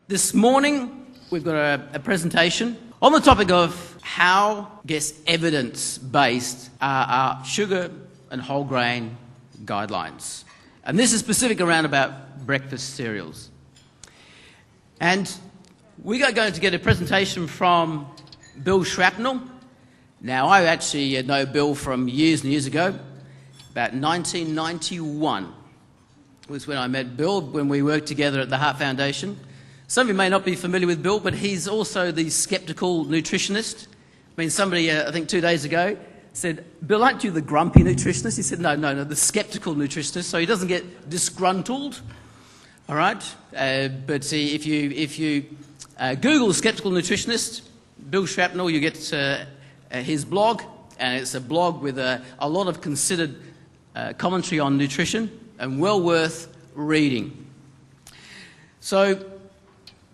This morning, we've got a presentation on the topic of how, evidence-based are sugar and whole grain guidelines. And this is specific around about breakfast cereals. And we are going to get a presentation from Bill Shrapnel. Now, I actually know Bill from years and years ago. About 1991 was when I met Bill, when we worked together at the Heart Foundation. Some of you may not be familiar with Bill, but he's also the skeptical nutritionist. I mean, somebody, I think 2 days ago, said, "Bill, aren't you the grumpy nutritionist?" He said, no, the skeptical nutritionist, so he doesn't get disgruntled, all right? But see, if you Google skeptical nutritionist, Bill Shrapnel, you get his blog, and it's a blog with a lot of considered commentary on nutrition, and well worth reading. So,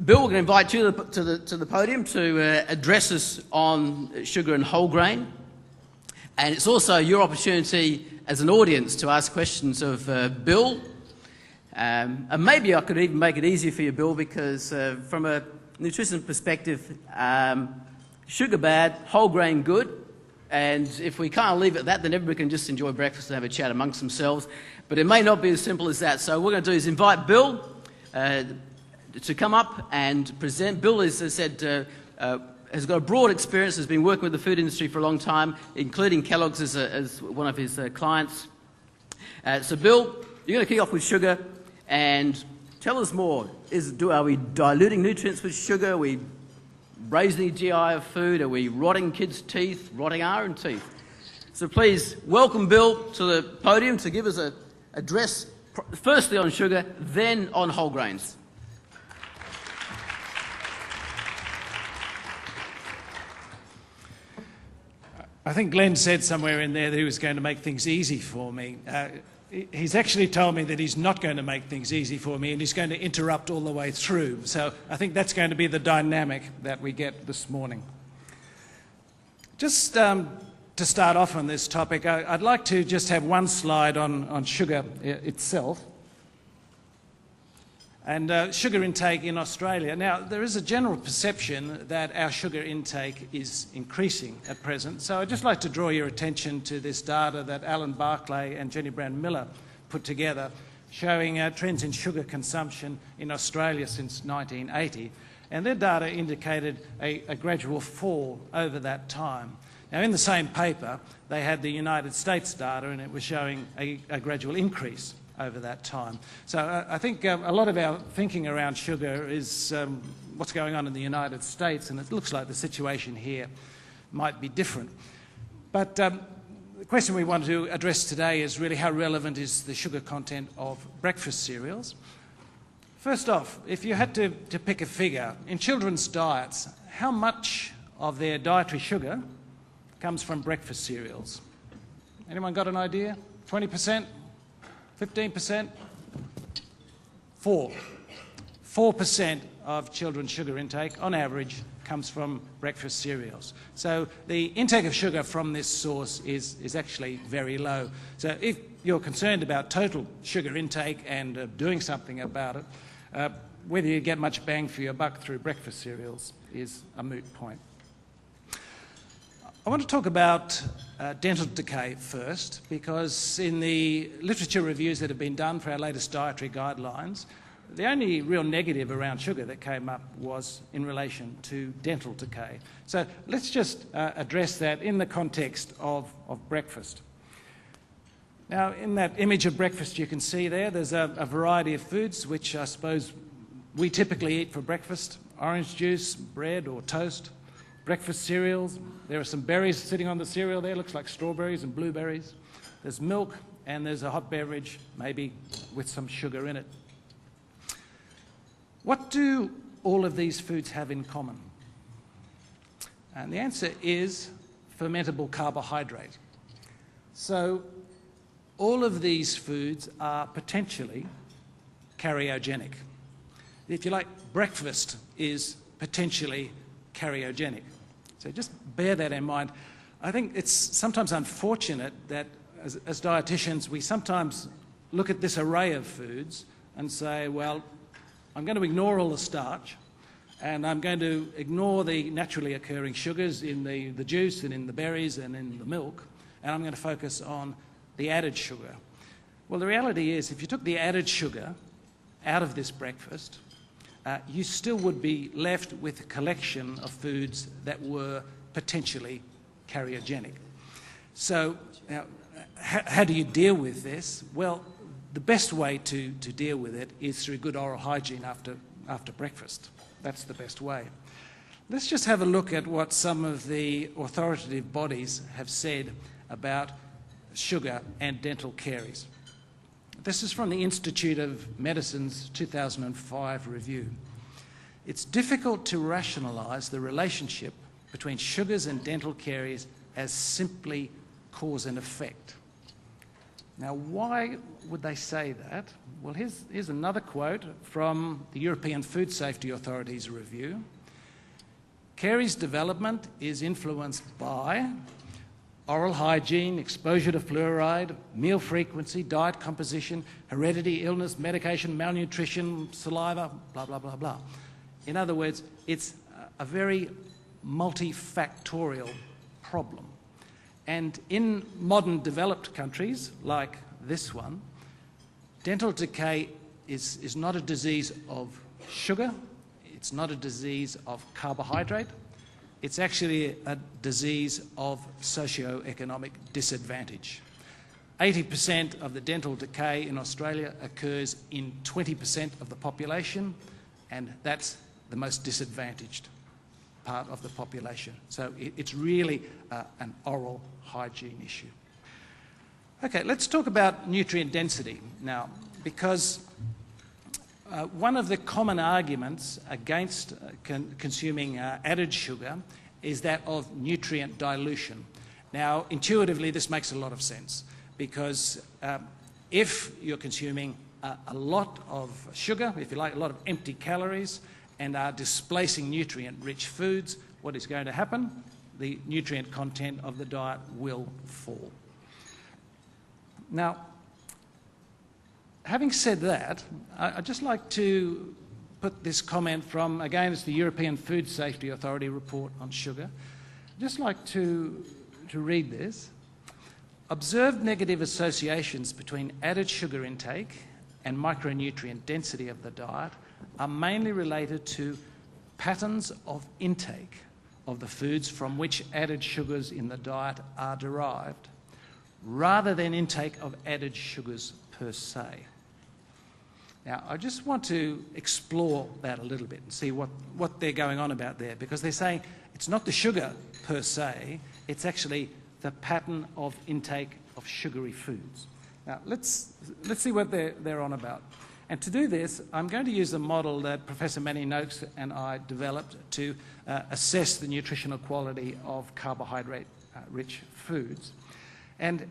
Bill, we're going to invite you to the podium to address us on sugar and whole grain. And it's also your opportunity as an audience to ask questions of Bill. And maybe I could even make it easier for you, Bill, because from a nutrition perspective, sugar bad, whole grain good. And if we can't leave it at that, then everybody can just enjoy breakfast and have a chat amongst themselves. But it may not be as simple as that. So what we're going to do is invite Bill to come up and present. Bill, as I said, has got a broad experience, has been working with the food industry for a long time, including Kellogg's as one of his clients. So Bill, you're going to kick off with sugar and tell us more. Are we diluting nutrients with sugar? Are we raising the GI of food? Are we rotting kids' teeth, rotting our own teeth? So please welcome Bill to the podium to give us an address, firstly on sugar, then on whole grains. I think Glenn said somewhere in there that he was going to make things easy for me. He's actually told me that he's not going to make things easy for me and he's going to interrupt all the way through. So I think that's going to be the dynamic that we get this morning. Just to start off on this topic, I'd like to just have one slide on sugar itself and sugar intake in Australia. Now, there is a general perception that our sugar intake is increasing at present. So I'd just like to draw your attention to this data that Alan Barclay and Jenny Brown Miller put together, showing trends in sugar consumption in Australia since 1980. And their data indicated a gradual fall over that time. Now, in the same paper, they had the United States data, and it was showing a gradual increase over that time. So I think a lot of our thinking around sugar is what's going on in the United States, and it looks like the situation here might be different. But the question we want to address today is really how relevant is the sugar content of breakfast cereals. First off, if you had to pick a figure, in children's diets, how much of their dietary sugar comes from breakfast cereals? Anyone got an idea? 20%? 15%? 4% of children's sugar intake, on average, comes from breakfast cereals. So the intake of sugar from this source is actually very low. So if you're concerned about total sugar intake and doing something about it, whether you get much bang for your buck through breakfast cereals is a moot point. I want to talk about dental decay first, because in the literature reviews that have been done for our latest dietary guidelines, the only real negative around sugar that came up was in relation to dental decay. So let's just address that in the context of breakfast. Now, in that image of breakfast you can see there's a variety of foods which I suppose we typically eat for breakfast: orange juice, bread or toast, breakfast cereals. There are some berries sitting on the cereal there, looks like strawberries and blueberries. There's milk, and there's a hot beverage, maybe with some sugar in it. What do all of these foods have in common? And the answer is fermentable carbohydrate. So all of these foods are potentially cariogenic. If you like, breakfast is potentially cariogenic. So just bear that in mind. I think it's sometimes unfortunate that as dietitians we sometimes look at this array of foods and say, well, I'm going to ignore all the starch And I'm going to ignore the naturally occurring sugars in the juice and in the berries and in the milk, and I'm going to focus on the added sugar. Well, the reality is, if you took the added sugar out of this breakfast, you still would be left with a collection of foods that were potentially carcinogenic. So now, how do you deal with this? Well, the best way to deal with it is through good oral hygiene after breakfast. That's the best way. Let's just have a look at what some of the authoritative bodies have said about sugar and dental caries. This is from the Institute of Medicine's 2005 review. It's difficult to rationalise the relationship between sugars and dental caries as simply cause and effect. Now, why would they say that? Well, here's another quote from the European Food Safety Authority's review. Caries development is influenced by oral hygiene, exposure to fluoride, meal frequency, diet composition, heredity, illness, medication, malnutrition, saliva, blah, blah, blah, blah. In other words, it's a very multifactorial problem. And in modern developed countries like this one, dental decay is not a disease of sugar, it's not a disease of carbohydrate, it's actually a disease of socio-economic disadvantage. 80% of the dental decay in Australia occurs in 20% of the population, and that's the most disadvantaged part of the population. So it's really an oral hygiene issue. Okay, let's talk about nutrient density now, because one of the common arguments against consuming added sugar is that of nutrient dilution. Now, intuitively, this makes a lot of sense, because if you're consuming a lot of sugar, if you like, a lot of empty calories, and are displacing nutrient-rich foods, what is going to happen? The nutrient content of the diet will fall. Now, having said that, I'd just like to put this comment from, again, it's the European Food Safety Authority report on sugar. I'd just like to read this. Observed negative associations between added sugar intake and micronutrient density of the diet are mainly related to patterns of intake of the foods from which added sugars in the diet are derived, rather than intake of added sugars per se. Now, I just want to explore that a little bit and see what they're going on about there, because they're saying it's not the sugar per se, it's actually the pattern of intake of sugary foods. Now, let's see what they're on about. And to do this, I'm going to use a model that Professor Manny Noakes and I developed to assess the nutritional quality of carbohydrate-rich foods. And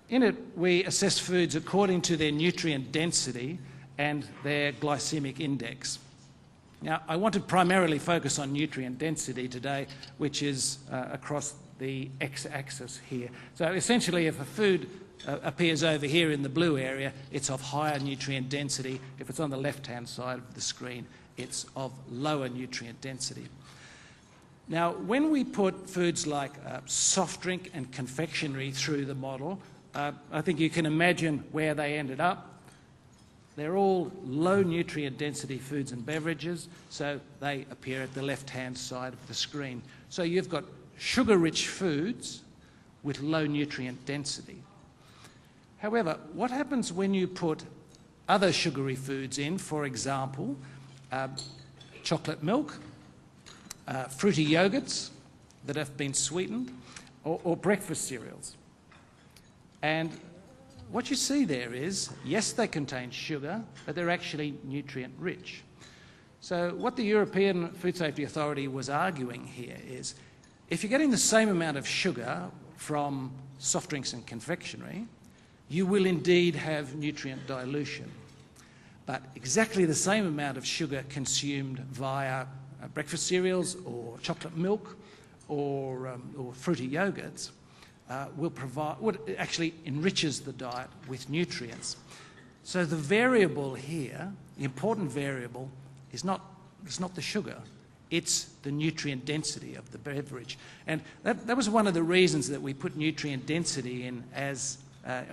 in it, we assess foods according to their nutrient density and their glycemic index. Now, I want to primarily focus on nutrient density today, which is across the x-axis here. So essentially, if a food appears over here in the blue area, it's of higher nutrient density. If it's on the left-hand side of the screen, it's of lower nutrient density. Now, when we put foods like soft drink and confectionery through the model, I think you can imagine where they ended up. They're all low nutrient density foods and beverages, so they appear at the left-hand side of the screen. So you've got sugar-rich foods with low nutrient density. However, what happens when you put other sugary foods in, for example, chocolate milk, fruity yogurts that have been sweetened, or breakfast cereals? And what you see there is, yes, they contain sugar, but they're actually nutrient-rich. So what the European Food Safety Authority was arguing here is, if you're getting the same amount of sugar from soft drinks and confectionery, you will indeed have nutrient dilution. But exactly the same amount of sugar consumed via breakfast cereals or chocolate milk or fruity yogurts actually enriches the diet with nutrients. So the variable here, the important variable, is not the sugar, it's the nutrient density of the beverage. And that was one of the reasons that we put nutrient density in as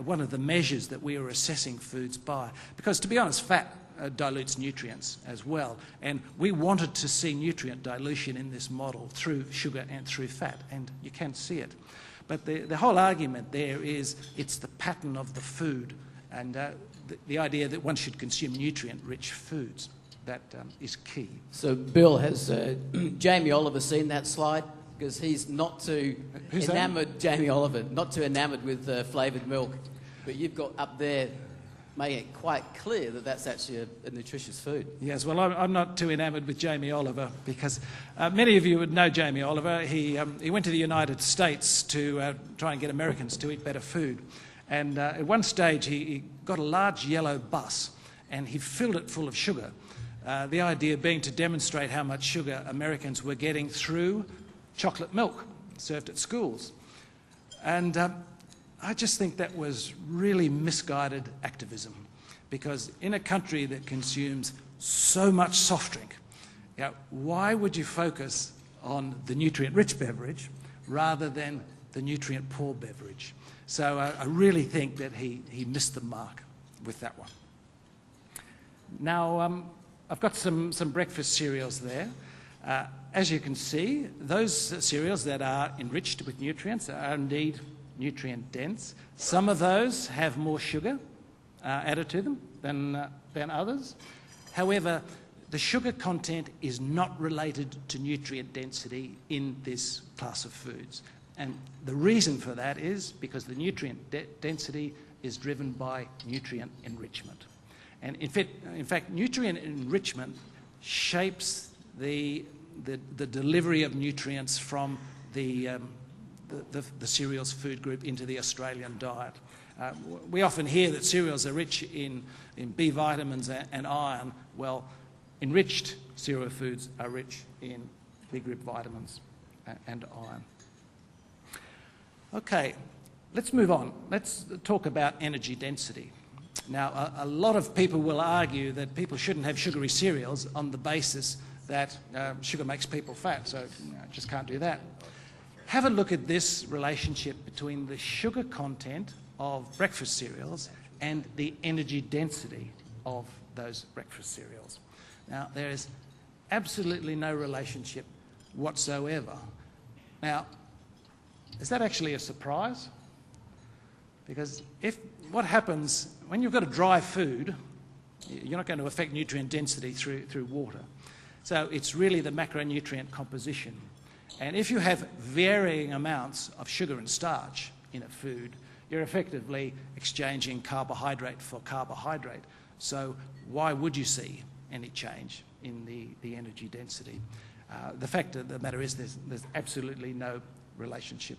one of the measures that we were assessing foods by. Because, to be honest, fat dilutes nutrients as well. And we wanted to see nutrient dilution in this model through sugar and through fat, and you can see it. But the whole argument there is it's the pattern of the food and the idea that one should consume nutrient-rich foods. That is key. So, Bill, has Jamie Oliver seen that slide? Because he's not too enamoured, Jamie Oliver, not too enamoured with flavoured milk. But you've got up there making it quite clear that that's actually a nutritious food. Yes, well, I'm not too enamoured with Jamie Oliver because many of you would know Jamie Oliver. He went to the United States to try and get Americans to eat better food. And at one stage, he got a large yellow bus and he filled it full of sugar. The idea being to demonstrate how much sugar Americans were getting through chocolate milk served at schools. And I just think that was really misguided activism, because in a country that consumes so much soft drink, why would you focus on the nutrient-rich beverage rather than the nutrient-poor beverage? So I really think that he missed the mark with that one. Now, I've got some breakfast cereals there. As you can see, those cereals that are enriched with nutrients are indeed nutrient dense. Some of those have more sugar added to them than others. However, the sugar content is not related to nutrient density in this class of foods. And the reason for that is because the nutrient density is driven by nutrient enrichment. And in fact, nutrient enrichment shapes the delivery of nutrients from the cereals food group into the Australian diet. We often hear that cereals are rich in B vitamins and iron. Well, enriched cereal foods are rich in B group vitamins and iron. Okay, let's move on. Let's talk about energy density. Now, a lot of people will argue that people shouldn't have sugary cereals on the basis that sugar makes people fat, so just can't do that. Have a look at this relationship between the sugar content of breakfast cereals and the energy density of those breakfast cereals. Now, there is absolutely no relationship whatsoever. Now, is that actually a surprise? Because what happens when you've got a dry food, you're not going to affect nutrient density through water. So it's really the macronutrient composition. And if you have varying amounts of sugar and starch in a food, you're effectively exchanging carbohydrate for carbohydrate. So why would you see any change in the energy density? The fact of the matter is there's absolutely no relationship.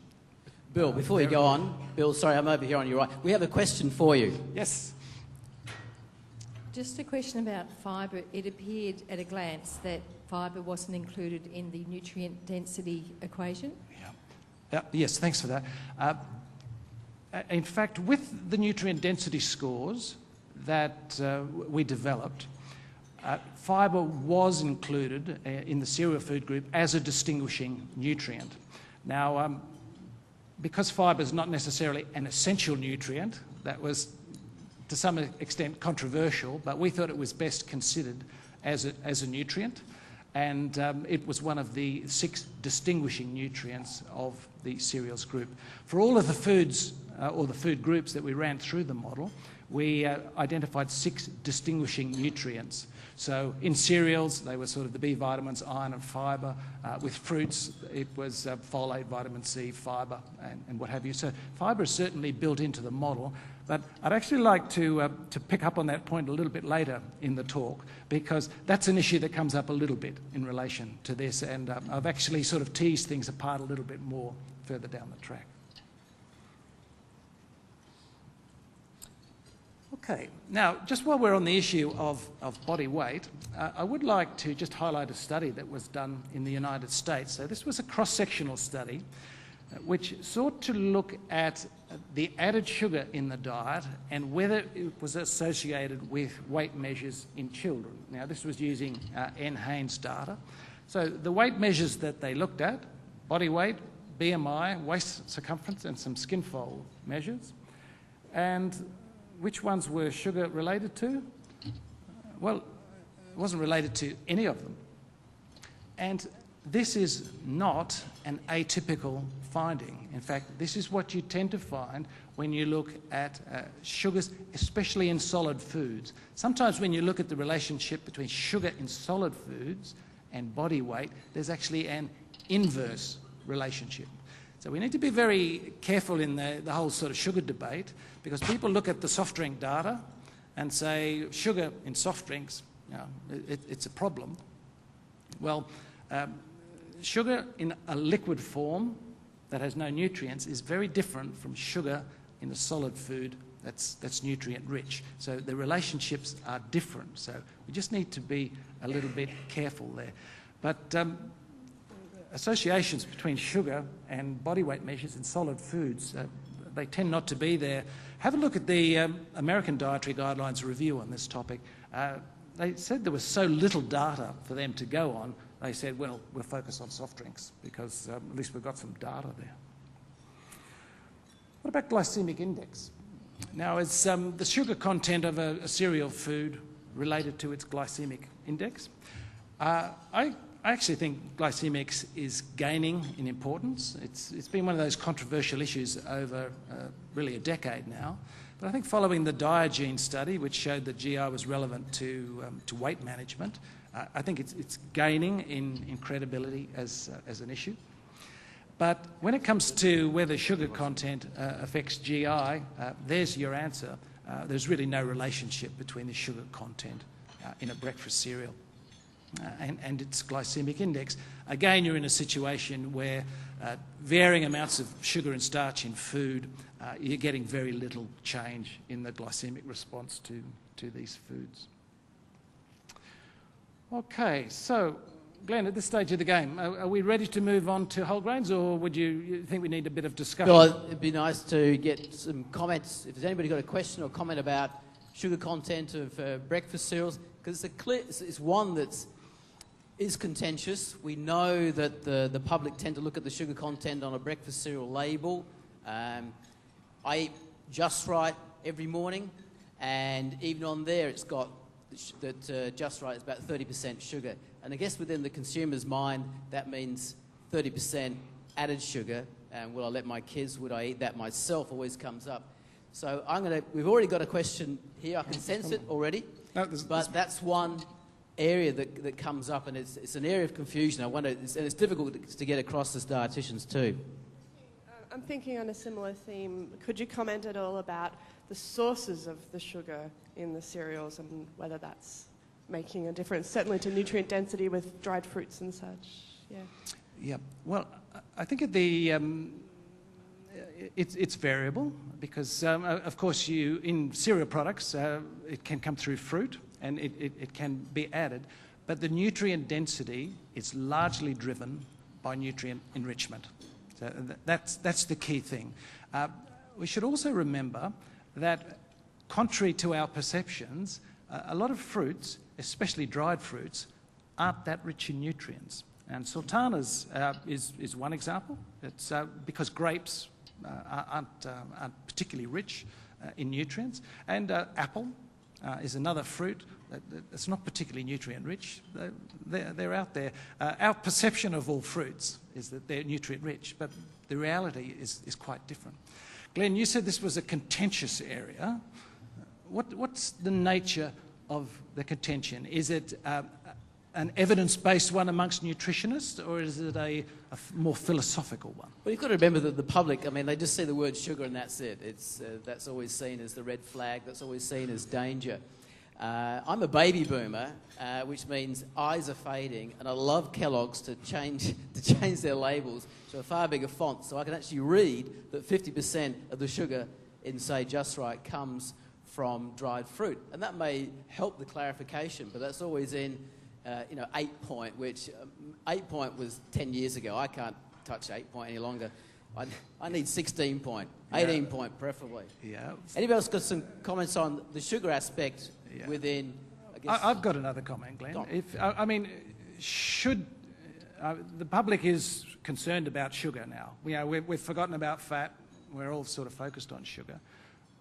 Bill, before you go on, Bill, sorry, I'm over here on your right. We have a question for you. Yes. Just a question about fibre. It appeared at a glance that fibre wasn't included in the nutrient density equation. Yeah. Yes, thanks for that. In fact, with the nutrient density scores that we developed, fibre was included in the cereal food group as a distinguishing nutrient. Now, because fibre is not necessarily an essential nutrient, that was to some extent controversial, but we thought it was best considered as a nutrient, and it was one of the 6 distinguishing nutrients of the cereals group. For all of the foods or the food groups that we ran through the model, we identified 6 distinguishing nutrients. So in cereals, they were sort of the B vitamins, iron and fibre. With fruits, it was folate, vitamin C, fibre, and what have you. So fibre is certainly built into the model. But I'd actually like to pick up on that point a little bit later in the talk, because that's an issue that comes up a little bit in relation to this, and I've actually sort of teased things apart a little bit more further down the track. Okay, now just while we're on the issue of body weight, I would like to just highlight a study that was done in the United States. So this was a cross-sectional study which sought to look at the added sugar in the diet and whether it was associated with weight measures in children. Now this was using N. Haynes data. So the weight measures that they looked at, body weight, BMI, waist circumference, and some skin fold measures. And which ones were sugar related to? Well, it wasn't related to any of them. And this is not an atypical finding. In fact, this is what you tend to find when you look at sugars, especially in solid foods. Sometimes when you look at the relationship between sugar in solid foods and body weight, there's actually an inverse relationship. So we need to be very careful in the whole sort of sugar debate, because people look at the soft drink data and say sugar in soft drinks, it's a problem. Well, sugar in a liquid form that has no nutrients is very different from sugar in a solid food that's nutrient rich. So the relationships are different. So we just need to be a little bit careful there. But associations between sugar and body weight measures in solid foods, they tend not to be there. Have a look at the American Dietary Guidelines review on this topic. They said there was so little data for them to go on. They said, well, we'll focus on soft drinks because at least we've got some data there. What about glycemic index? Now, is the sugar content of a cereal food related to its glycemic index? I actually think glycemics is gaining in importance. It's been one of those controversial issues over really a decade now. But I think following the Diogene study, which showed that GI was relevant to weight management, I think it's gaining in credibility as an issue. But when it comes to whether sugar content affects GI, there's your answer. There's really no relationship between the sugar content in a breakfast cereal and its glycemic index. Again, you're in a situation where varying amounts of sugar and starch in food, you're getting very little change in the glycemic response to these foods. Okay, so Glenn, at this stage of the game, are we ready to move on to whole grains, or would you think we need a bit of discussion? Well, it'd be nice to get some comments. If there's anybody got a question or comment about sugar content of breakfast cereals, because it's one that is contentious. We know that the public tend to look at the sugar content on a breakfast cereal label. I eat Just Right every morning, and even on there it's got that Just Right is about 30% sugar. And I guess within the consumer's mind, that means 30% added sugar. And will I let my kids, would I eat that myself, always comes up. So we've already got a question here. I can sense it already. No, but that's one area that comes up, and it's an area of confusion. I wonder, and it's difficult to get across as dietitians too. I'm thinking on a similar theme. Could you comment at all about the sources of the sugar in the cereals and whether that's making a difference, certainly to nutrient density with dried fruits and such? Yeah. Well, I think it's variable because, of course, in cereal products, it can come through fruit and it can be added, but the nutrient density is largely driven by nutrient enrichment. So that's the key thing. We should also remember that, contrary to our perceptions, a lot of fruits, especially dried fruits, aren't that rich in nutrients. And sultanas is one example. It's because grapes aren't particularly rich in nutrients. And apple is another fruit that's not particularly nutrient rich. They're out there. Our perception of all fruits is that they're nutrient rich, but the reality is quite different. Glenn, you said this was a contentious area. What's the nature of the contention? Is it an evidence-based one amongst nutritionists, or is it a more philosophical one? Well, you've got to remember that the public, I mean, they just see the word sugar and that's it. That's always seen as the red flag. That's always seen as danger. I'm a baby boomer, which means eyes are fading, and I love Kellogg's to change their labels to a far bigger font, so I can actually read that 50% of the sugar in, say, Just Right comes from dried fruit, and that may help the clarification, but that's always in 8 point, which 8 point was 10 years ago. I can't touch 8 point any longer. I need 16 point, 18 point preferably. Yeah. Anybody else got some comments on the sugar aspect within? I guess, I've got another comment, Glenn. Should The public is concerned about sugar now. We've forgotten about fat. We're all sort of focused on sugar.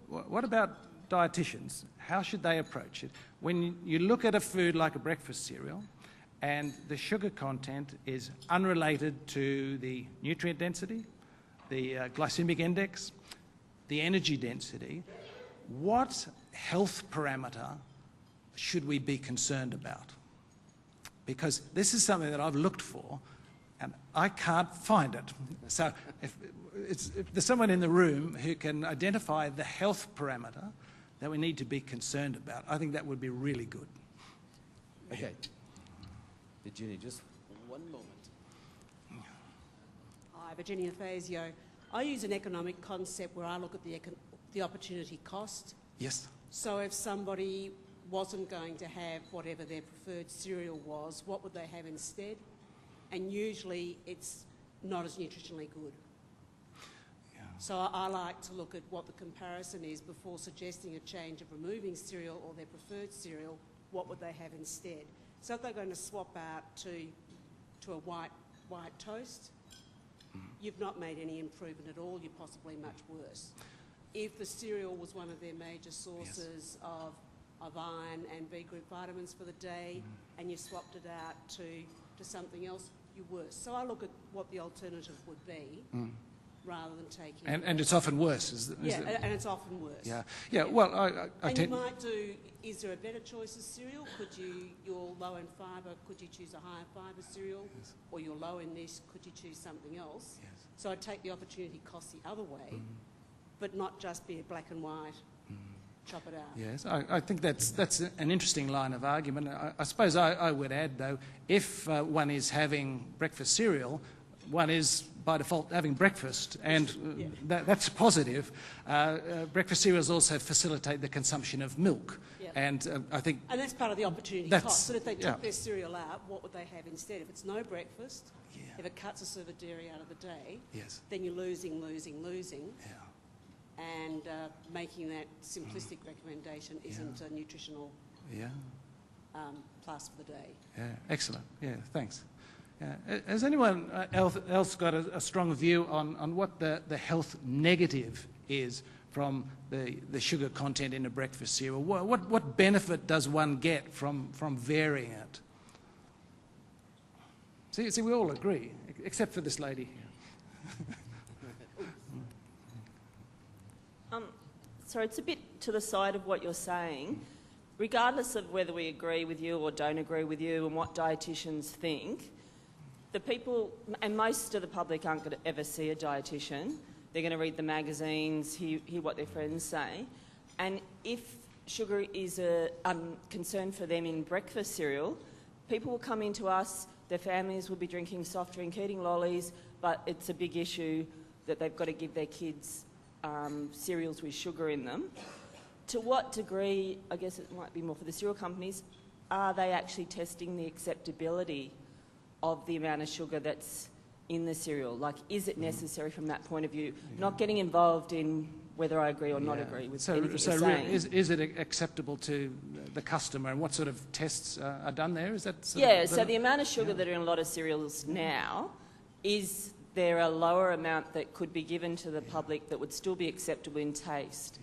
What about dietitians? How should they approach it? When you look at a food like a breakfast cereal and the sugar content is unrelated to the nutrient density, the glycemic index, the energy density, what health parameter should we be concerned about? Because this is something that I've looked for and I can't find it. So if there's someone in the room who can identify the health parameter that we need to be concerned about, I think that would be really good. Okay. Virginia, just one moment. Hi, Virginia Fazio. I use an economic concept where I look at the opportunity cost. Yes. So if somebody wasn't going to have whatever their preferred cereal was, what would they have instead? And usually it's not as nutritionally good. Yeah. So I like to look at what the comparison is before suggesting a change of removing cereal or their preferred cereal, what would they have instead? So if they're going to swap out to a white toast, you've not made any improvement at all, you're possibly much worse. If the cereal was one of their major sources of iron and B group vitamins for the day, and you swapped it out to something else, you're worse. So I look at what the alternative would be, rather than taking... And it's often worse, is it? And it's often worse. Yeah, yeah. Well, I and you might do, is there a better choice of cereal? You're low in fibre, could you choose a higher fibre cereal? Yes. Or you're low in this, could you choose something else? Yes. So I'd take the opportunity cost the other way, but not just be a black and white, chop it out. Yes, I think that's an interesting line of argument. I suppose I would add, though, if one is having breakfast cereal, one is by default having breakfast, and that's positive. Breakfast cereals also facilitate the consumption of milk, and I think... And that's part of the opportunity cost. But if they took their cereal out, what would they have instead? If it's no breakfast, if it cuts a serve of dairy out of the day, then you're losing. Yeah. And making that simplistic recommendation isn't a nutritional plus for the day. Yeah, excellent. Yeah, thanks. Has anyone else got a strong view on what the health negative is from the sugar content in a breakfast cereal? What benefit does one get from varying it? See, we all agree, except for this lady here. So it's a bit to the side of what you're saying. Regardless of whether we agree with you or don't agree with you and what dietitians think, the people, and most of the public aren't going to ever see a dietitian. They're going to read the magazines, hear what their friends say. And if sugar is a concern for them in breakfast cereal, people will come into us, their families will be drinking soft drink, eating lollies, but it's a big issue that they've got to give their kids cereals with sugar in them. To what degree, I guess it might be more for the cereal companies, are they actually testing the acceptability of the amount of sugar that's in the cereal? Like, is it necessary from that point of view? Not getting involved in whether I agree or not agree with anything you're saying. Is it acceptable to the customer, and what sort of tests are done there? Is that so the amount of sugar that are in a lot of cereals now, is there a lower amount that could be given to the public that would still be acceptable in taste?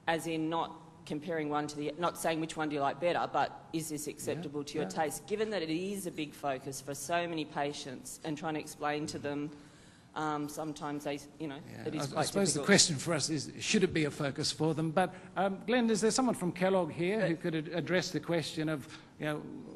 As in not comparing one to the... Not saying which one do you like better, but is this acceptable to your taste? Given that it is a big focus for so many patients, and trying to explain to them, sometimes they, it is quite difficult. I suppose the question for us is, should it be a focus for them? But Glenn, is there someone from Kellogg here who could address the question of,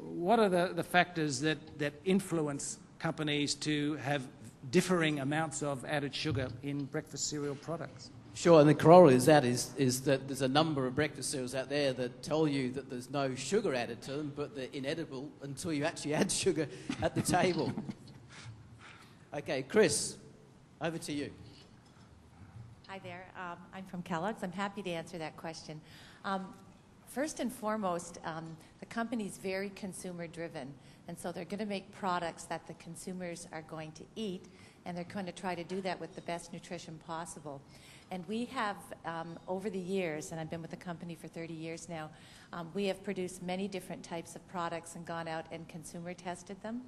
what are the factors that influence companies to have differing amounts of added sugar in breakfast cereal products? Sure, and the corollary is that there's a number of breakfast cereals out there that tell you that there's no sugar added to them, but they're inedible until you actually add sugar at the table. Okay, Chris, over to you. Hi there. I'm from Kellogg's. I'm happy to answer that question. First and foremost, the company's very consumer-driven, and so they're going to make products that the consumers are going to eat, and they're going to try to do that with the best nutrition possible. And we have, over the years, and I've been with the company for 30 years now, we have produced many different types of products and gone out and consumer tested them.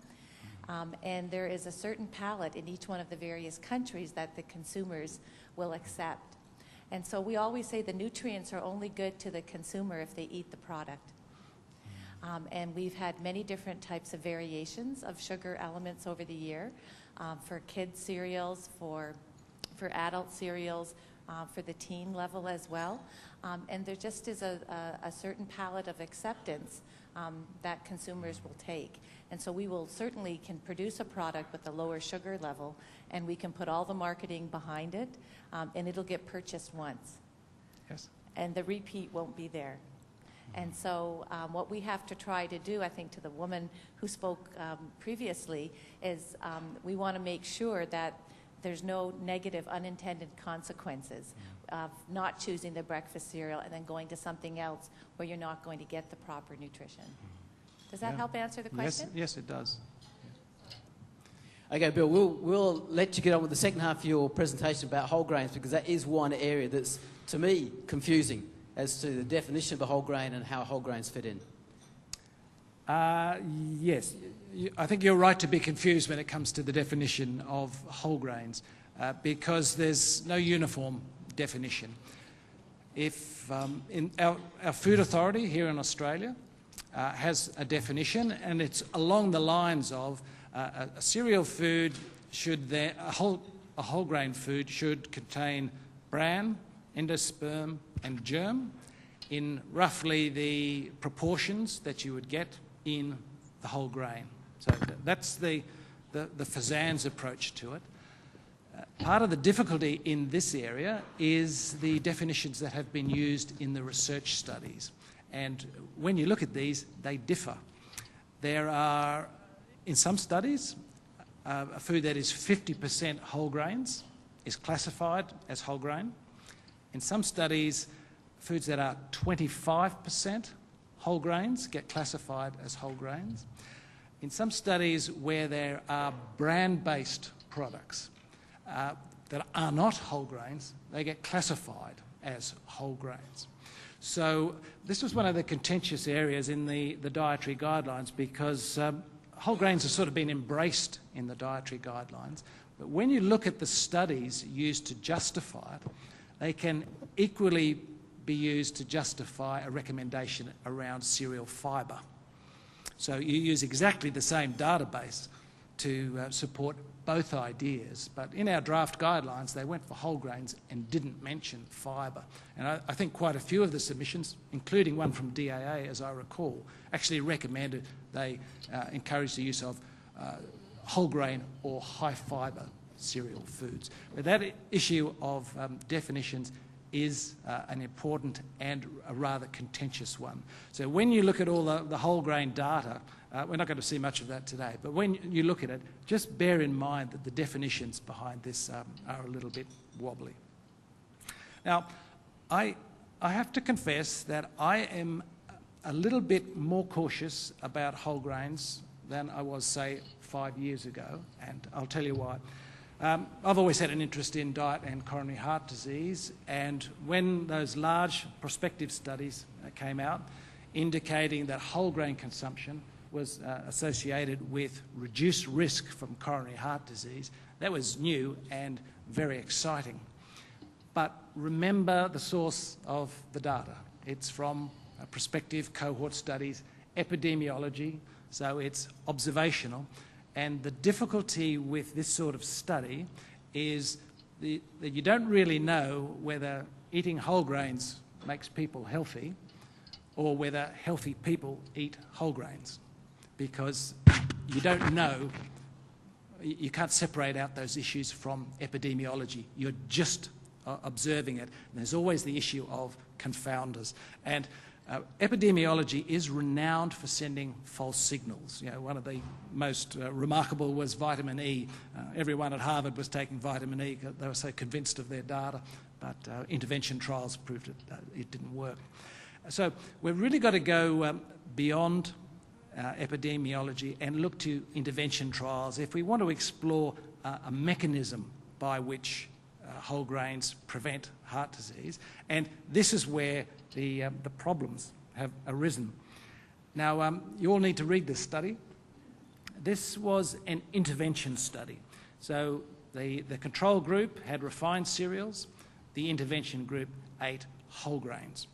And there is a certain palate in each one of the various countries that the consumers will accept. And so we always say the nutrients are only good to the consumer if they eat the product. And we've had many different types of variations of sugar elements over the year for kids' cereals, for adult cereals, for the teen level as well. And there just is a certain palette of acceptance that consumers will take. And so we will certainly can produce a product with a lower sugar level, and we can put all the marketing behind it, and it'll get purchased once. Yes. And the repeat won't be there. And so what we have to try to do, I think, to the woman who spoke previously, is we want to make sure that there's no negative unintended consequences of not choosing the breakfast cereal and then going to something else where you're not going to get the proper nutrition. Does that help answer the question? Yes, it does. Okay, Bill, we'll let you get on with the second half of your presentation about whole grains, because that is one area that's, to me, confusing as to the definition of a whole grain and how whole grains fit in. Yes, I think you're right to be confused when it comes to the definition of whole grains, because there's no uniform definition. If in our food authority here in Australia has a definition, and it's along the lines of a cereal food a whole grain food should contain bran, endosperm and germ in roughly the proportions that you would get in the whole grain. So that's the Fazan's approach to it. Part of the difficulty in this area is the definitions that have been used in the research studies. And when you look at these, they differ. There are, in some studies, a food that is 50% whole grains is classified as whole grain. In some studies, foods that are 25% whole grains get classified as whole grains. In some studies where there are bran-based products that are not whole grains, they get classified as whole grains. So this was one of the contentious areas in the dietary guidelines, because whole grains have sort of been embraced in the dietary guidelines. But when you look at the studies used to justify it, they can equally be used to justify a recommendation around cereal fibre. So you use exactly the same database to support both ideas. But in our draft guidelines, they went for whole grains and didn't mention fibre. And I think quite a few of the submissions, including one from DAA, as I recall, actually recommended they encourage the use of whole grain or high fibre cereal foods. But that issue of definitions is an important and a rather contentious one. So when you look at all the whole grain data, we're not going to see much of that today, but when you look at it, just bear in mind that the definitions behind this are a little bit wobbly. Now, I have to confess that I am a little bit more cautious about whole grains than I was, say, 5 years ago, and I'll tell you why. I've always had an interest in diet and coronary heart disease, and when those large prospective studies came out indicating that whole grain consumption was associated with reduced risk from coronary heart disease, that was new and very exciting. But remember the source of the data. It's from prospective cohort studies, epidemiology, so it's observational. And the difficulty with this sort of study is that you don't really know whether eating whole grains makes people healthy or whether healthy people eat whole grains, because you don't know, you can't separate out those issues from epidemiology. You're just observing it. And there's always the issue of confounders. And epidemiology is renowned for sending false signals. You know, one of the most remarkable was vitamin E. Everyone at Harvard was taking vitamin E because they were so convinced of their data, but intervention trials proved it didn't work. So we've really got to go beyond epidemiology and look to intervention trials if we want to explore a mechanism by which whole grains prevent heart disease. And this is where the problems have arisen. Now, you all need to read this study. this was an intervention study. So the control group had refined cereals, the intervention group ate whole grains.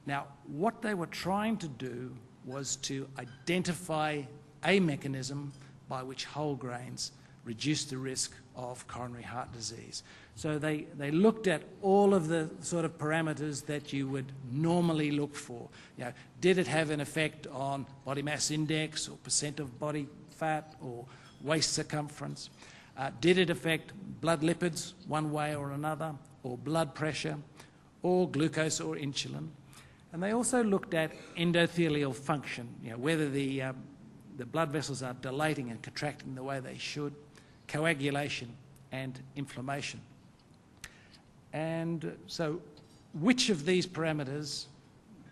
Now, what they were trying to do was to identify a mechanism by which whole grains reduce the risk of coronary heart disease. So they looked at all of the sort of parameters that you would normally look for. You know, did it have an effect on body mass index or percent of body fat or waist circumference? Did it affect blood lipids one way or another, or blood pressure, or glucose or insulin? And they also looked at endothelial function, you know, whether the blood vessels are dilating and contracting the way they should, coagulation and inflammation. And so which of these parameters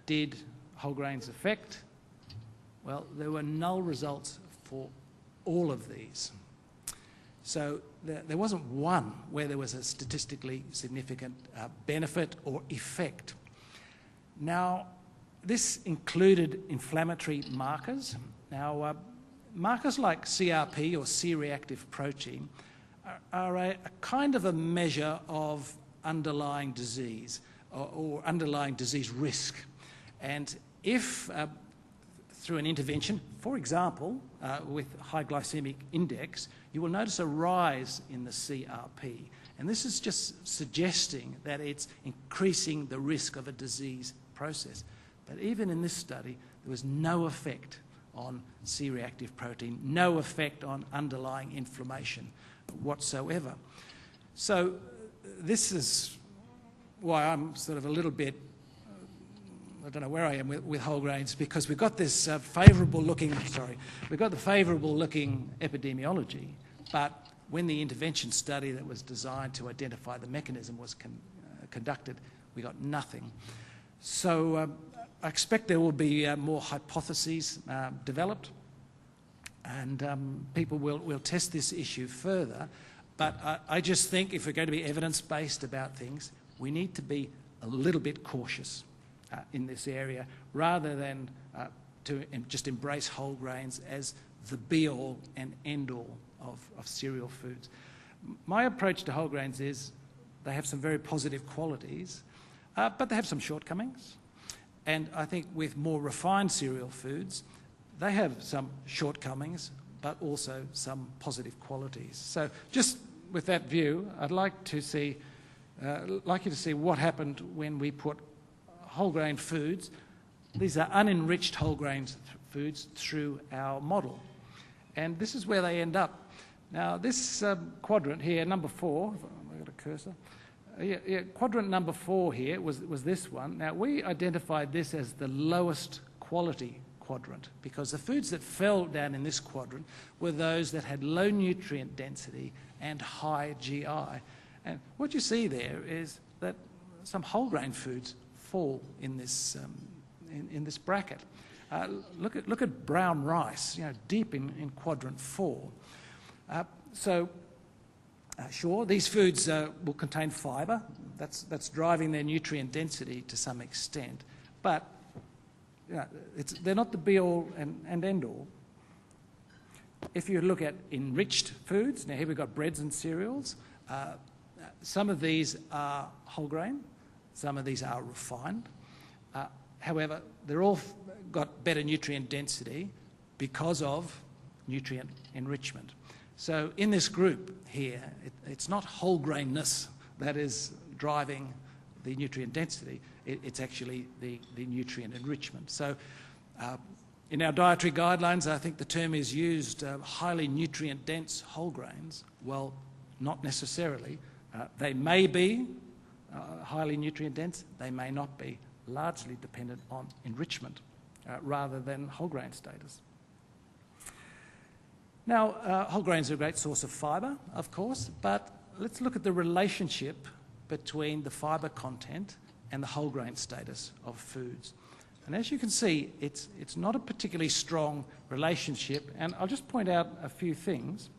did whole grains affect? Well, there were null results for all of these. So there wasn't one where there was a statistically significant benefit or effect. Now, this included inflammatory markers. Now, markers like CRP or C-reactive protein are a kind of a measure of underlying disease or underlying disease risk. And if through an intervention, for example, with high glycemic index, you will notice a rise in the CRP. And this is just suggesting that it's increasing the risk of a disease process. But even in this study, there was no effect on C-reactive protein, no effect on underlying inflammation whatsoever. So this is why I'm sort of a little bit, I don't know where I am with whole grains, because we've got this favourable looking epidemiology, but when the intervention study that was designed to identify the mechanism was conducted, we got nothing. So I expect there will be more hypotheses developed, and people will test this issue further. But I just think if we're going to be evidence-based about things, we need to be a little bit cautious in this area, rather than to just embrace whole grains as the be-all and end-all of cereal foods. My approach to whole grains is they have some very positive qualities, but they have some shortcomings. And I think with more refined cereal foods, they have some shortcomings, but also some positive qualities. So just with that view, I'd like you to see what happened when we put whole grain foods, these are unenriched whole grain foods, through our model. And this is where they end up. Now this quadrant here, number 4, I've got a cursor, quadrant number 4 here was this one. Now we identified this as the lowest quality quadrant, because the foods that fell down in this quadrant were those that had low nutrient density and high GI. And what you see there is that some whole grain foods fall in this bracket. Look at brown rice, you know, deep in quadrant 4. Sure, these foods will contain fibre. That's driving their nutrient density to some extent, but you know, they're not the be-all and end-all. If you look at enriched foods, now here we've got breads and cereals. Some of these are whole grain, some of these are refined. However, they're all got better nutrient density because of nutrient enrichment. So in this group here, it's not whole grainness that is driving the nutrient density, it's actually the nutrient enrichment. So in our dietary guidelines, I think the term is used, highly nutrient dense whole grains. Well, not necessarily. They may be highly nutrient dense, they may not be, largely dependent on enrichment rather than whole grain status. Now, whole grains are a great source of fibre, of course, but let's look at the relationship between the fibre content and the whole grain status of foods. And as you can see, it's not a particularly strong relationship, and I'll just point out a few things.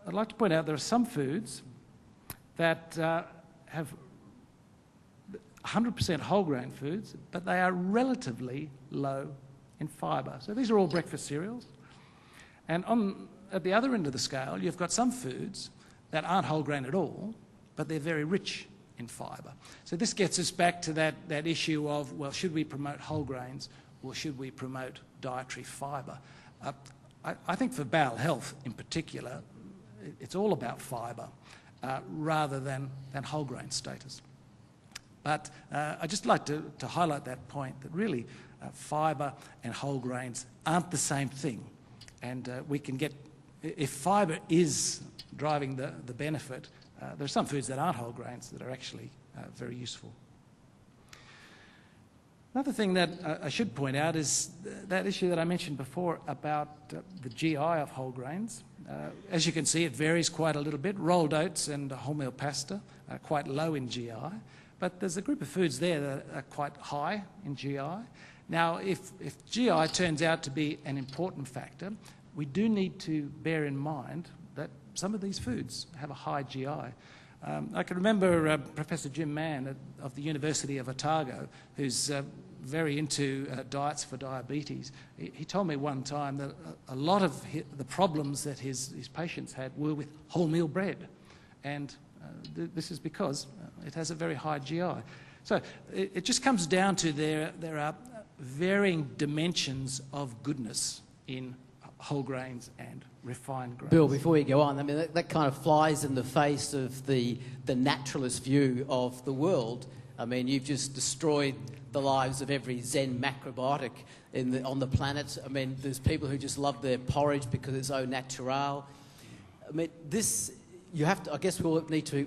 I'd like to point out there are some foods that have 100% whole grain foods, but they are relatively low in fibre. So these are all breakfast cereals. And at the other end of the scale, you've got some foods that aren't whole grain at all, but they're very rich in fibre. So this gets us back to that issue of, well, should we promote whole grains or should we promote dietary fibre? I think for bowel health in particular, it's all about fibre rather than whole grain status. But I'd just like to highlight that point, that really fibre and whole grains aren't the same thing. And we can get, if fibre is driving the benefit, there are some foods that aren't whole grains that are actually very useful. Another thing that I should point out is that issue that I mentioned before about the GI of whole grains. As you can see, it varies quite a little bit. Rolled oats and wholemeal pasta are quite low in GI, but there's a group of foods there that are quite high in GI. Now, if GI turns out to be an important factor, we do need to bear in mind that some of these foods have a high GI. I can remember Professor Jim Mann of the University of Otago, who's very into diets for diabetes. He told me one time that a lot of the problems that his patients had were with wholemeal bread, and this is because it has a very high GI. So it just comes down to there are varying dimensions of goodness in whole grains and refined grains. Bill, before you go on, I mean, that kind of flies in the face of the naturalist view of the world. I mean, you've just destroyed the lives of every Zen macrobiotic on the planet. I mean, there's people who just love their porridge because it's au natural. I mean, you have to, I guess we'll need to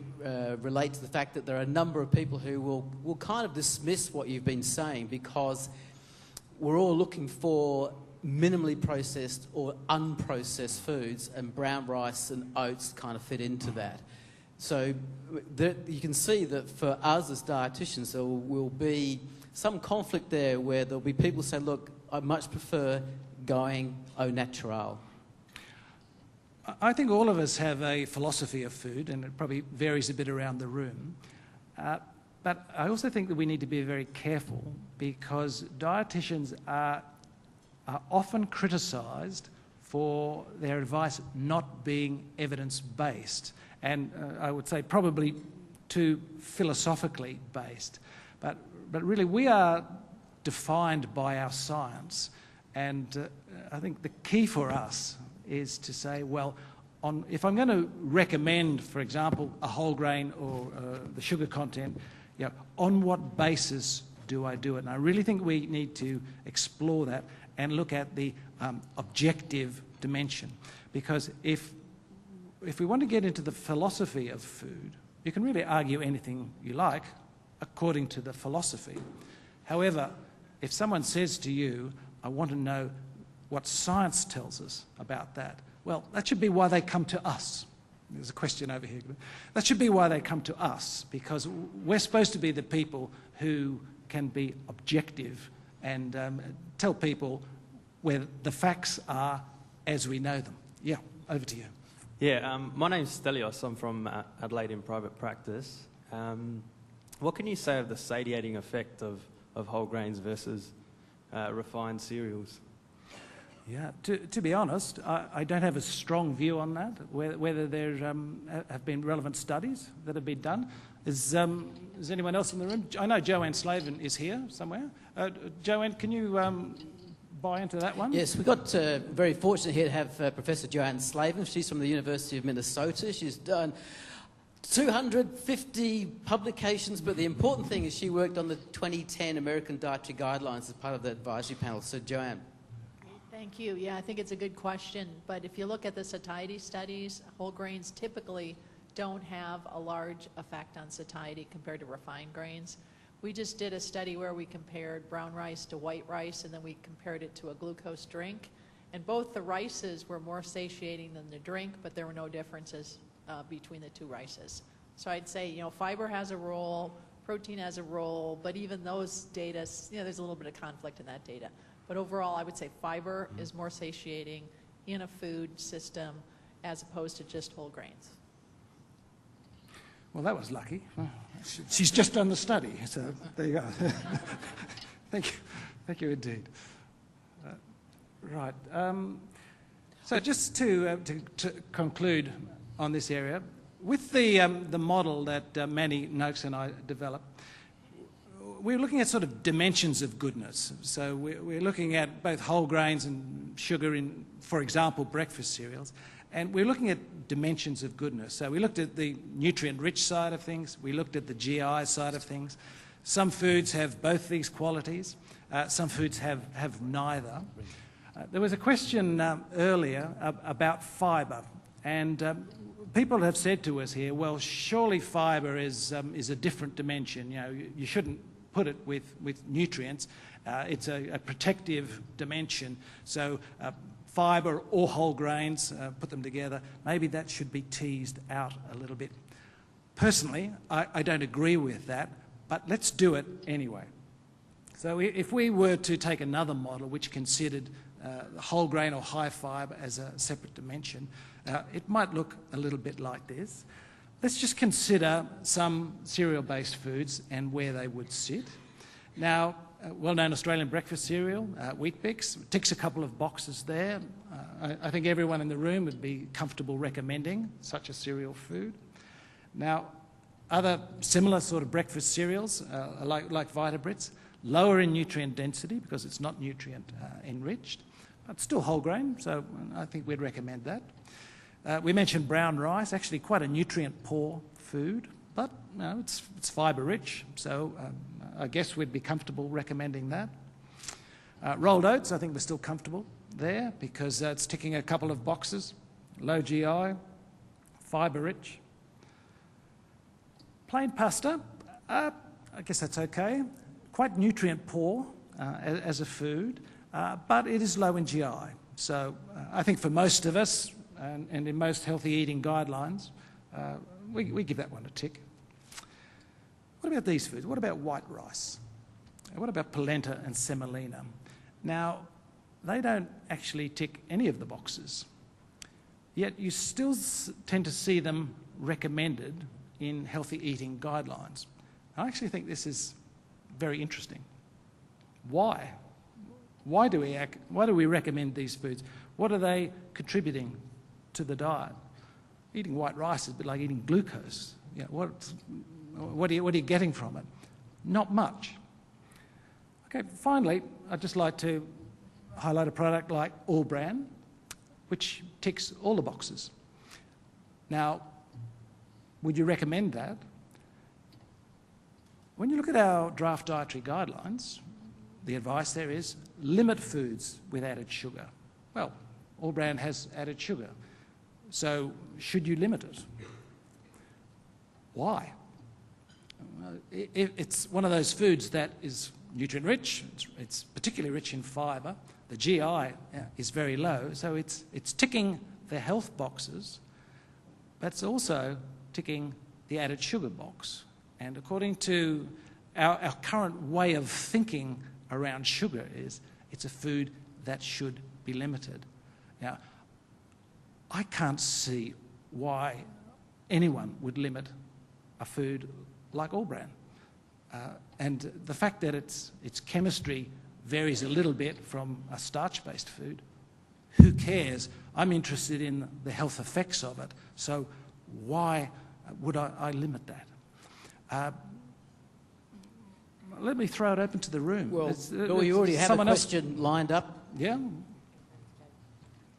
relate to the fact that there are a number of people who will kind of dismiss what you've been saying because we're all looking for minimally processed or unprocessed foods, and brown rice and oats kind of fit into that. So you can see that for us as dietitians, there will be some conflict there where there'll be people say, look, I much prefer going au natural. I think all of us have a philosophy of food, and it probably varies a bit around the room. But I also think that we need to be very careful, because dietitians are often criticised for their advice not being evidence-based, and I would say probably too philosophically based. But really we are defined by our science, and I think the key for us is to say, well, if I'm going to recommend, for example, a whole grain or the sugar content, on what basis do I do it? And I really think we need to explore that and look at the objective dimension. Because if we want to get into the philosophy of food, you can really argue anything you like according to the philosophy. However, if someone says to you, I want to know what science tells us about that, well, that should be why they come to us. There's a question over here. That should be why they come to us, because we're supposed to be the people who can be objective and tell people where the facts are as we know them. Yeah, over to you. Yeah, my name's Stelios. I'm from Adelaide in private practice. What can you say of the satiating effect of whole grains versus refined cereals? Yeah, to be honest, I don't have a strong view on that, whether there have been relevant studies that have been done. Is anyone else in the room? I know Joanne Slavin is here somewhere. Joanne, can you buy into that one? Yes, we've got very fortunate here to have Professor Joanne Slavin. She's from the University of Minnesota. She's done 250 publications, but the important thing is she worked on the 2010 American Dietary Guidelines as part of the advisory panel. So, Joanne. Thank you. Yeah, I think it's a good question. But if you look at the satiety studies, whole grains typically don't have a large effect on satiety compared to refined grains. We just did a study where we compared brown rice to white rice, and then we compared it to a glucose drink. And both the rices were more satiating than the drink, but there were no differences between the two rices. So I'd say, fiber has a role, protein has a role, but even those data, there's a little bit of conflict in that data. But overall, I would say fiber is more satiating in a food system as opposed to just whole grains. Well, that was lucky. She's just done the study, so there you go. Thank you indeed. Right. So just to conclude on this area, with the model that Manny Noakes and I developed, we're looking at sort of dimensions of goodness. So we're looking at both whole grains and sugar in, for example, breakfast cereals. And we're looking at dimensions of goodness. So we looked at the nutrient-rich side of things. We looked at the GI side of things. Some foods have both these qualities. Some foods have neither. There was a question earlier about fibre. And people have said to us here, well, surely fibre is a different dimension. You know, you shouldn't put it with nutrients. It's a protective dimension. So fibre or whole grains, put them together, maybe that should be teased out a little bit. Personally, I don't agree with that, but let's do it anyway. So if we were to take another model which considered whole grain or high fibre as a separate dimension, it might look a little bit like this. Let's just consider some cereal-based foods and where they would sit. Now, well-known Australian breakfast cereal, Wheat Bix, ticks a couple of boxes there. I think everyone in the room would be comfortable recommending such a cereal food. Now, other similar sort of breakfast cereals, like Vitabrits, lower in nutrient density because it's not nutrient enriched, but still whole grain, so I think we'd recommend that. We mentioned brown rice, actually quite a nutrient-poor food, but you know, it's fibre-rich, so I guess we'd be comfortable recommending that. Rolled oats, I think we're still comfortable there because it's ticking a couple of boxes. Low GI, fibre-rich. Plain pasta, I guess that's okay. Quite nutrient-poor as a food, but it is low in GI. So I think for most of us, and in most healthy eating guidelines, we give that one a tick. What about these foods? What about white rice? What about polenta and semolina? Now, they don't actually tick any of the boxes, yet you still tend to see them recommended in healthy eating guidelines. I actually think this is very interesting. Why? Why do we recommend these foods? What are they contributing to the diet? Eating white rice is a bit like eating glucose. You know, what are you getting from it? Not much. Okay, finally, I'd just like to highlight a product like All Bran, which ticks all the boxes. Now, would you recommend that? When you look at our draft dietary guidelines, the advice there is limit foods with added sugar. Well, All Bran has added sugar, so should you limit it? Why? It's one of those foods that is nutrient-rich, it's particularly rich in fibre, the GI is very low, so it's ticking the health boxes, but it's also ticking the added sugar box. And according to our current way of thinking around sugar is it's a food that should be limited. Now, I can't see why anyone would limit a food like All Bran. And the fact that its chemistry varies a little bit from a starch-based food, who cares? I'm interested in the health effects of it, so why would I limit that? Let me throw it open to the room. Well, Bill, you already have a question lined up. Yeah?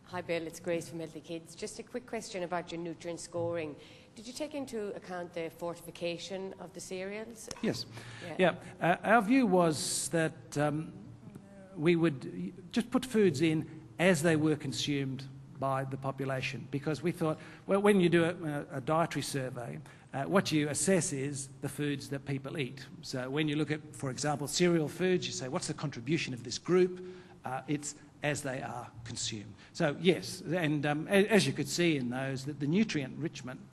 Hi, Bill. It's Grace from Healthy Kids. Just a quick question about your nutrient scoring. Did you take into account the fortification of the cereals? Yes. Yeah. Our view was that we would just put foods in as they were consumed by the population, because we thought, well, when you do a dietary survey, what you assess is the foods that people eat. So when you look at, for example, cereal foods, you say, what's the contribution of this group? It's as they are consumed. So yes, and as you could see in those, that the nutrient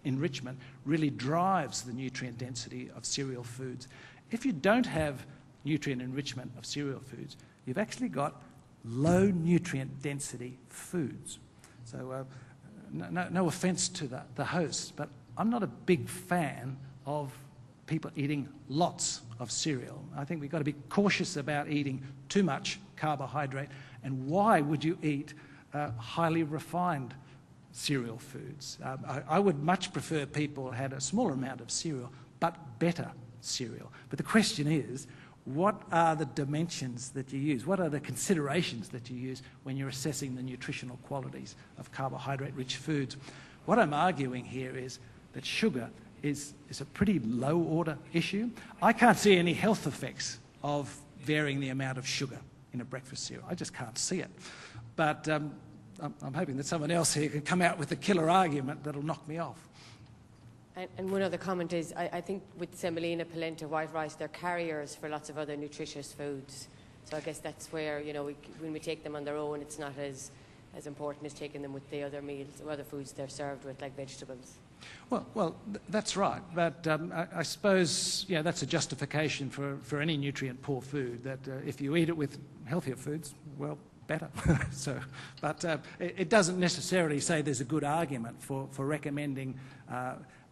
enrichment really drives the nutrient density of cereal foods. If you don't have nutrient enrichment of cereal foods, you've actually got low nutrient density foods. So no offence to the host, but I'm not a big fan of people eating lots of cereal. I think we've got to be cautious about eating too much carbohydrate. And why would you eat highly refined cereal foods. I would much prefer people had a smaller amount of cereal, but better cereal. But the question is, what are the dimensions that you use? What are the considerations that you use when you're assessing the nutritional qualities of carbohydrate-rich foods? What I'm arguing here is that sugar is a pretty low-order issue. I can't see any health effects of varying the amount of sugar in a breakfast cereal. I just can't see it. But I'm hoping that someone else here can come out with a killer argument that'll knock me off. And one other comment is, I think with semolina, polenta, white rice, they're carriers for lots of other nutritious foods. So I guess that's where, you know, when we take them on their own, it's not as important as taking them with the other meals or other foods they're served with, like vegetables. Well, that's right. But I suppose, yeah, that's a justification for any nutrient-poor food, that if you eat it with healthier foods, well, better. But it doesn't necessarily say there's a good argument for recommending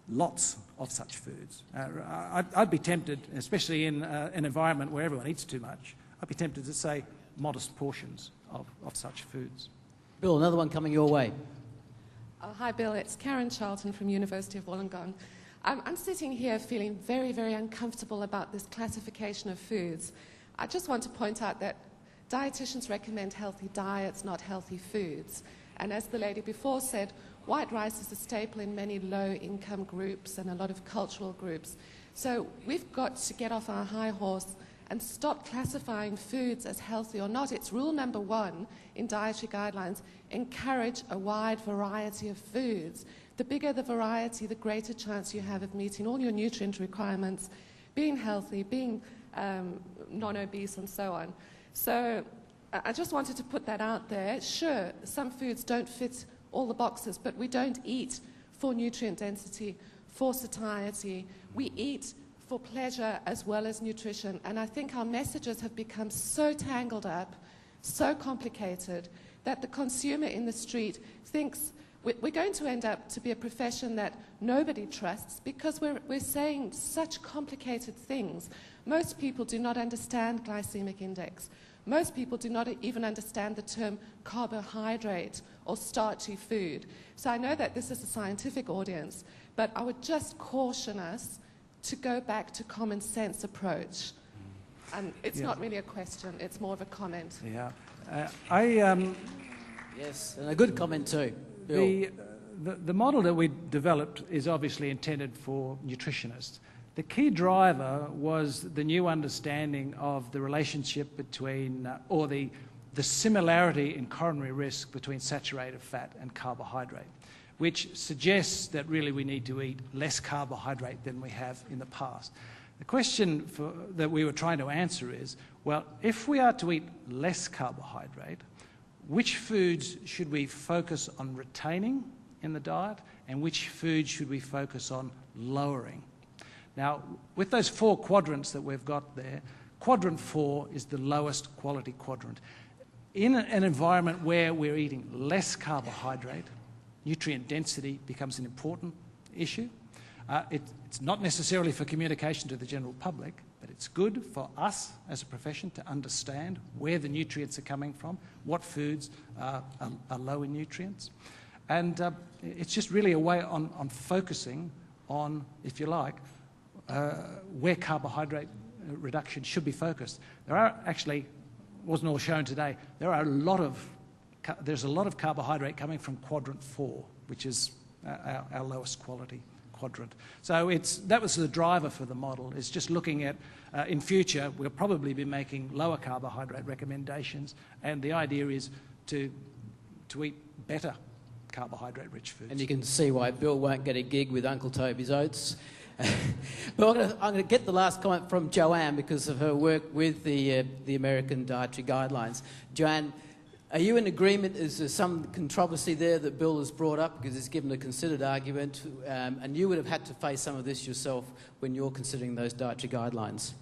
lots of such foods. I'd be tempted, especially in an environment where everyone eats too much, I'd be tempted to say modest portions of such foods. Bill, another one coming your way. Hi Bill, it's Karen Charlton from University of Wollongong. I'm sitting here feeling very, very uncomfortable about this classification of foods. I just want to point out that dietitians recommend healthy diets, not healthy foods. And as the lady before said, white rice is a staple in many low-income groups and a lot of cultural groups. So we've got to get off our high horse and stop classifying foods as healthy or not. It's rule number 1 in dietary guidelines: encourage a wide variety of foods. The bigger the variety, the greater chance you have of meeting all your nutrient requirements, being healthy, being non-obese and so on. So I just wanted to put that out there. Sure, some foods don't fit all the boxes, but we don't eat for nutrient density, for satiety. We eat for pleasure as well as nutrition. And I think our messages have become so tangled up, so complicated, that the consumer in the street thinks we're going to end up to be a profession that nobody trusts because we're saying such complicated things. Most people do not understand glycemic index. Most people do not even understand the term carbohydrate or starchy food. So I know that this is a scientific audience, but I would just caution us to go back to common sense approach. And it's not really a question, it's more of a comment. Yeah. Yes, and a good comment too. Bill. The model that we developed is obviously intended for nutritionists. The key driver was the new understanding of the relationship between, or the similarity in coronary risk between saturated fat and carbohydrate, which suggests that really we need to eat less carbohydrate than we have in the past. The question that we were trying to answer is, well, if we are to eat less carbohydrate, which foods should we focus on retaining in the diet, and which foods should we focus on lowering? Now, with those 4 quadrants that we've got there, quadrant 4 is the lowest quality quadrant. In an environment where we're eating less carbohydrate, nutrient density becomes an important issue. It's not necessarily for communication to the general public, but it's good for us as a profession to understand where the nutrients are coming from, what foods are low in nutrients. And it's just really a way on focusing on, if you like, where carbohydrate reduction should be focused. There are actually, wasn't all shown today, there's a lot of carbohydrate coming from quadrant 4, which is our lowest quality quadrant. So that was the driver for the model, is just looking at, in future, we'll probably be making lower carbohydrate recommendations, and the idea is to eat better carbohydrate-rich foods. And you can see why Bill won't get a gig with Uncle Toby's Oats. But I'm going to get the last comment from Joanne because of her work with the American Dietary Guidelines. Joanne, are you in agreement? Is there some controversy there that Bill has brought up because he's given a considered argument, and you would have had to face some of this yourself when you're considering those dietary guidelines?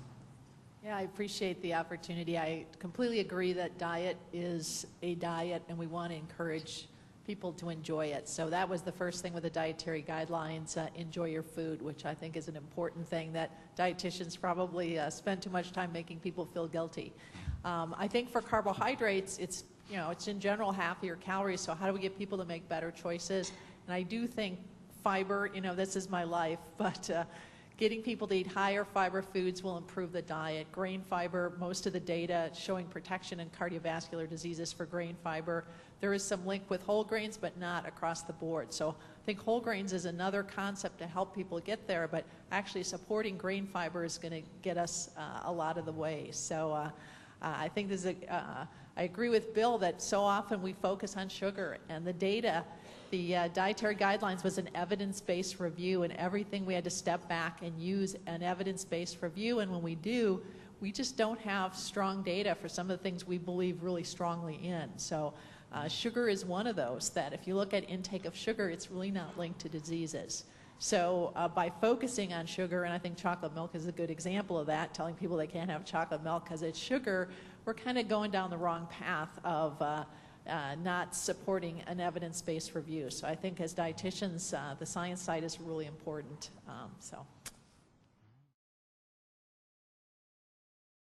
Yeah, I appreciate the opportunity. I completely agree that diet is a diet and we want to encourage people to enjoy it. So that was the first thing with the dietary guidelines, enjoy your food, which I think is an important thing that dietitians probably spend too much time making people feel guilty. I think for carbohydrates, it's you know, it's in general half of your calories, so how do we get people to make better choices? And I do think fiber, you know, this is my life, but getting people to eat higher fiber foods will improve the diet. Grain fiber, most of the data showing protection in cardiovascular diseases for grain fiber. There is some link with whole grains, but not across the board. So I think whole grains is another concept to help people get there, but actually supporting grain fiber is going to get us a lot of the way. So I think this is I agree with Bill that so often we focus on sugar, and the data, the dietary guidelines was an evidence-based review, and everything we had to step back and use an evidence-based review, and when we do, we just don't have strong data for some of the things we believe really strongly in. So sugar is one of those that if you look at intake of sugar, it's really not linked to diseases. So by focusing on sugar, and I think chocolate milk is a good example of that, telling people they can't have chocolate milk because it's sugar, we're kind of going down the wrong path of not supporting an evidence-based review. So I think as dietitians, the science side is really important. So.